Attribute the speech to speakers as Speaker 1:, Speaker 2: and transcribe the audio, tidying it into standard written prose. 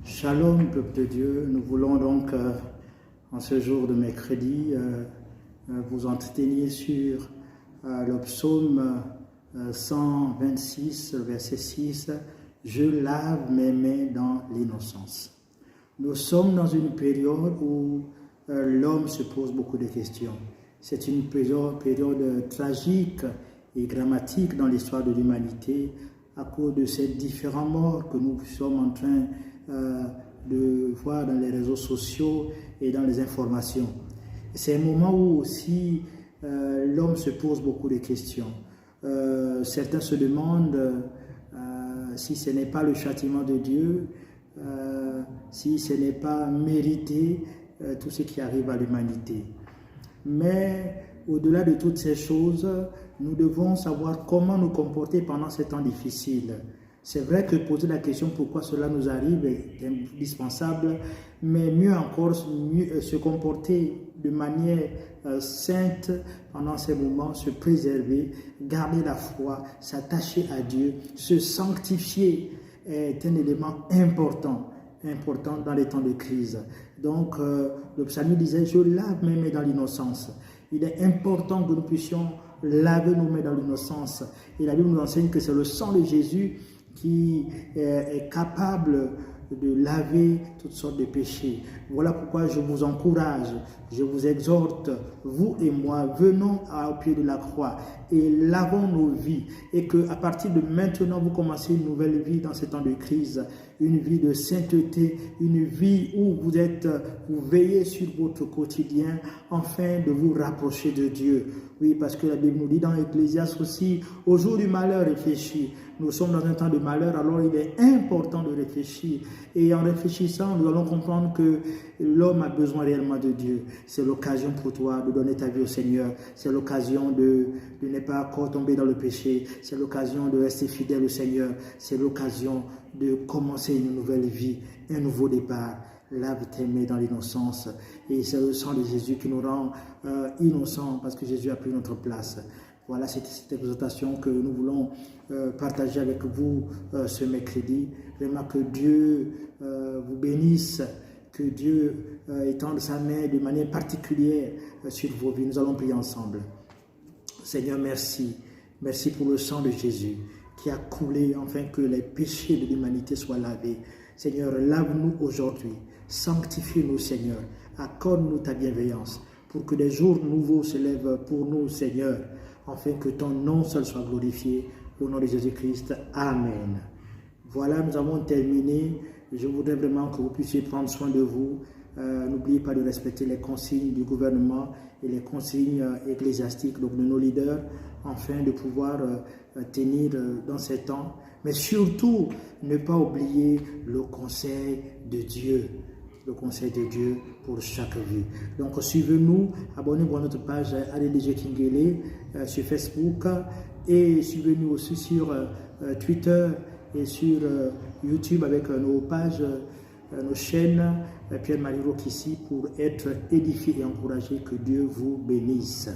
Speaker 1: Shalom, peuple de Dieu. Nous voulons donc, en ce jour de mercredi, vous entretenir sur le psaume 126, verset 6. « Je lave mes mains dans l'innocence ». Nous sommes dans une période où l'homme se pose beaucoup de questions. C'est une période tragique et dramatique dans l'histoire de l'humanité à cause de ces différents morts que nous sommes en train de voir dans les réseaux sociaux et dans les informations. C'est un moment où aussi l'homme se pose beaucoup de questions. Certains se demandent si ce n'est pas le châtiment de Dieu, si ce n'est pas mérité tout ce qui arrive à l'humanité. Mais au-delà de toutes ces choses, nous devons savoir comment nous comporter pendant ces temps difficiles. C'est vrai que poser la question pourquoi cela nous arrive est indispensable, mais mieux encore, se comporter de manière sainte pendant ces moments, se préserver, garder la foi, s'attacher à Dieu, se sanctifier est un élément important dans les temps de crise. Donc, le psalmiste disait « Je lave mes mains dans l'innocence ». Il est important que nous puissions laver nos mains dans l'innocence. Et la Bible nous enseigne que c'est le sang de Jésus qui est capable de laver toutes sortes de péchés. Voilà pourquoi je vous encourage, je vous exhorte, vous et moi, venons au pied de la croix et lavons nos vies. Et qu'à partir de maintenant, vous commencez une nouvelle vie dans ces temps de crise, une vie de sainteté, une vie où vous veillez sur votre quotidien, afin de vous rapprocher de Dieu. Oui, parce que la Bible nous dit dans Ecclésiaste aussi, au jour du malheur, réfléchis. Nous sommes dans un temps de malheur, alors il est important de réfléchir. Et en réfléchissant, nous allons comprendre que l'homme a besoin réellement de Dieu. C'est l'occasion pour toi de donner ta vie au Seigneur. C'est l'occasion de ne pas encore tomber dans le péché. C'est l'occasion de rester fidèle au Seigneur. C'est l'occasion de commencer une nouvelle vie, un nouveau départ. Lave tes mains dans l'innocence. Et c'est le sang de Jésus qui nous rend innocents parce que Jésus a pris notre place. Voilà, c'est cette exhortation que nous voulons partager avec vous ce mercredi. Vraiment que Dieu vous bénisse, que Dieu étende sa main de manière particulière sur vos vies. Nous allons prier ensemble. Seigneur, merci. Merci pour le sang de Jésus qui a coulé afin que les péchés de l'humanité soient lavés. Seigneur, lave-nous aujourd'hui. Sanctifie-nous, Seigneur. Accorde-nous ta bienveillance pour que des jours nouveaux se lèvent pour nous, Seigneur, afin que ton nom seul soit glorifié. Au nom de Jésus-Christ. Amen. Voilà, nous avons terminé. Je voudrais vraiment que vous puissiez prendre soin de vous. N'oubliez pas de respecter les consignes du gouvernement et les consignes ecclésiastiques, donc de nos leaders, afin de pouvoir tenir dans ces temps. Mais surtout, ne pas oublier le conseil de Dieu. Le conseil de Dieu pour chaque vie. Donc, suivez-nous, abonnez-vous à notre page ADDG Kingele sur Facebook et suivez-nous aussi sur Twitter et sur YouTube avec nos pages, nos chaînes Pierre-Marie Rokissi pour être édifié et encouragé. Que Dieu vous bénisse.